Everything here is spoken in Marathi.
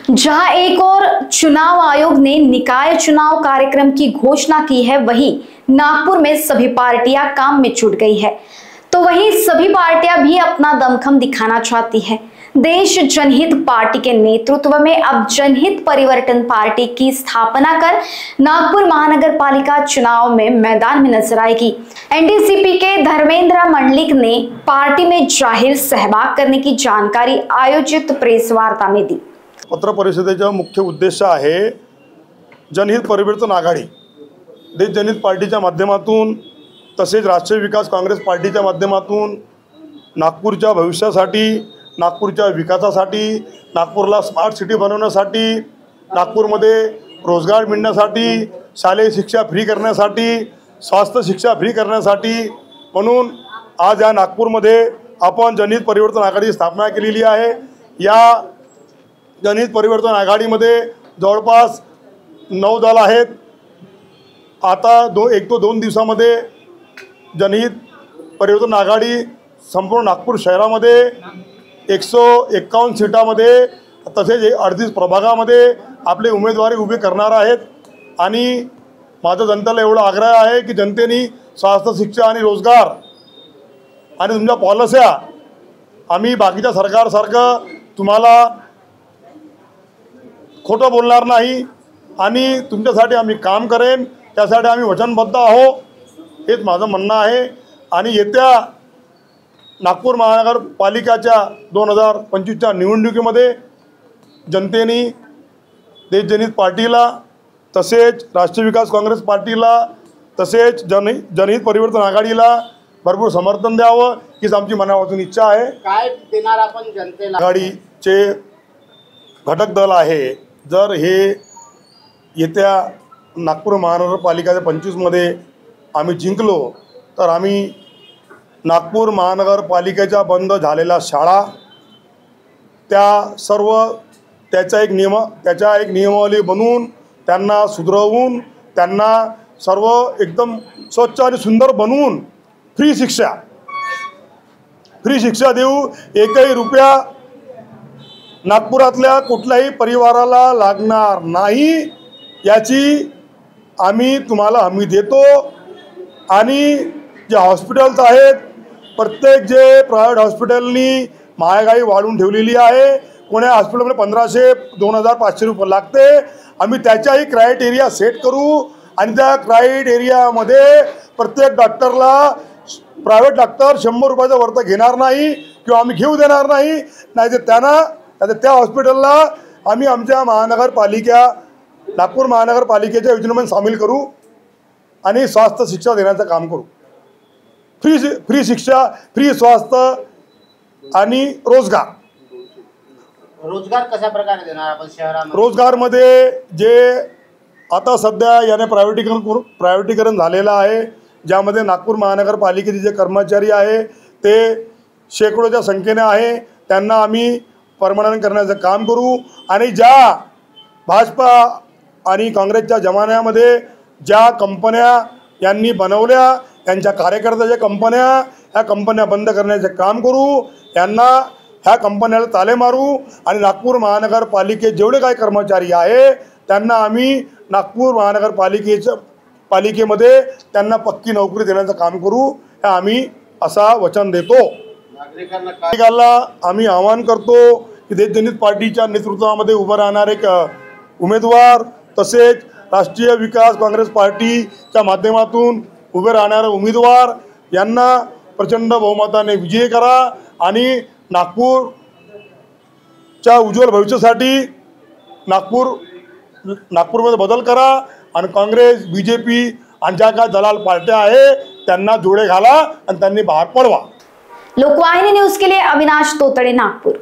जहां एक और चुनाव आयोग ने निकाय चुनाव कार्यक्रम की घोषणा की है, वहीं नागपुर में सभी पार्टियां काम में जुट गई है। तो वहीं सभी पार्टियां भी अपना दमखम दिखाना चाहती है। देश जनहित पार्टी के नेतृत्व में अब जनहित परिवर्तन पार्टी की स्थापना कर नागपुर महानगर पालिका चुनाव में मैदान में नजर आएगी। एनडीसीपी के धर्मेंद्र मंडलिक ने पार्टी में जाहिर सहभाग करने की जानकारी आयोजित प्रेस वार्ता में दी। पत्र परिषदेचा मुख्य उद्देश आहे जनहित परिवर्तन आघाडी देश जनहित पार्टीच्या माध्यमातून तसेच राष्ट्रीय विकास काँग्रेस पार्टीच्या माध्यमातून नागपूरच्या भविष्यासाठी, नागपूरच्या विकासासाठी, नागपूरला स्मार्ट सिटी बनवण्यासाठी, नागपूरमध्ये रोजगार मिळण्यासाठी, शालेय शिक्षा फ्री करण्यासाठी, स्वास्थ्य शिक्षा फ्री करण्यासाठी म्हणून आज या नागपूरमध्ये आपण जनहित परिवर्तन आघाडीची स्थापना केलेली आहे। या जनहित परिवर्तन आघाडीमध्ये जवळपास 9 दल आहेत। आता 1-2 दिवसामध्ये जनहित परिवर्तन आघाडी संपूर्ण नागपूर शहरामध्ये 151 सीटामध्ये तसेच 38 प्रभागामध्ये आपले उमेदवारी उभी करणार आहेत। आणि माझा जनतेला एवढा आग्रह आहे की जनतेने स्वास्थ्य, शिक्षा आणि रोजगार आणि तुमच्या पॉलिस्या आम्ही बाकीच्या सरकारसारखं तुम्हाला खोटं बोलणार नाही आणि तुमच्यासाठी आम्ही काम करेन, त्यासाठी आम्ही वचनबद्ध आहोत, हेच माझं म्हणणं आहे। आणि येत्या नागपूर महानगरपालिकाच्या 2025च्या निवडणुकीमध्ये जनतेने देश जनहित पार्टीला तसेच राष्ट्रीय विकास काँग्रेस पार्टीला तसेच जनहित परिवर्तन आघाडीला भरपूर समर्थन द्यावं हीच आमची मनापासून इच्छा आहे। काय देणार आपण जनतेला? आघाडीचे घटक दल आहे, जर हे येत्या नागपूर महानगरपालिकेच्या 25 मध्ये आम्ही जिंकलो तर आम्ही नागपूर महानगरपालिकेच्या बंद झालेल्या शाळा त्याच्या एक नियमावली बनवून त्यांना सुधरवून त्यांना सर्व एकदम स्वच्छ आणि सुंदर बनवून फ्री शिक्षा देऊ। एकही रुपया नागपुरातल्या कुठल्याही परिवाराला लागणार नाही याची आम्ही तुम्हाला हमी देतो। आणि जे हॉस्पिटल्स आहेत, प्रत्येक जे प्रायव्हेट हॉस्पिटलनी महागाई वाढवून ठेवलेली आहे, कोण्या हॉस्पिटलमध्ये 1500 2500 रुपये लागते, आम्ही त्याच्याही क्रायटेरिया सेट करू आणि त्या क्रायटेरियामध्ये प्रत्येक डॉक्टरला प्रायव्हेट डॉक्टर 100 रुपयाचा वरता घेणार नाही किंवा आम्ही घेऊ देणार नाही। नाही तर त्या हॉस्पिटलला आम्ही आमच्या नागपूर महानगरपालिकेच्या योजनेमध्ये सामील करू आणि स्वास्थ्य शिक्षा देण्याचं काम करू। फ्री शिक्षा, फ्री स्वास्थ्य आणि रोजगार कशा प्रकारे देणार आपण शहरामध्ये? रोजगारमध्ये जे आता सध्या याने प्रायव्हेटीकरण झालेलं आहे, ज्यामध्ये नागपूर महानगरपालिकेचे जे कर्मचारी आहे ते शेकडोच्या संख्येने आहे, त्यांना आम्ही परमनंट करण्याचं काम करू। आणि ज्या भाजपा आणि काँग्रेसच्या जमान्यामध्ये ज्या कंपन्या यांनी बनवल्या, त्यांच्या कार्यकर्त्याच्या कंपन्या, ह्या कंपन्या बंद करण्याचे काम करू, ह्या कंपन्याला ताले मारू आणि नागपूर महानगरपालिकेत जेवढे काही कर्मचारी आहे त्यांना आम्ही नागपूर पालिकेमध्ये त्यांना पक्की नोकरी देण्याचं काम करू, हे आम्ही असा वचन देतो। नागरिकांना आम्ही आवाहन करतो की देश जनहित पार्टीच्या नेतृत्वामध्ये उभं राहणारे उमेदवार तसेच राष्ट्रीय विकास काँग्रेस पार्टीच्या माध्यमातून उभे राहणारे उमेदवार यांना प्रचंड बहुमताने विजयी करा आणि नागपूरच्या उज्ज्वल भविष्यासाठी नागपूरमध्ये बदल करा आणि काँग्रेस, बीजेपी आणि ज्या काही दलाल पार्ट्या आहे त्यांना जोडे घाला आणि त्यांनी बाहेर पडवा। लोकवाहिनी न्यूज के लिए अविनाश तोतड़े, नागपुर।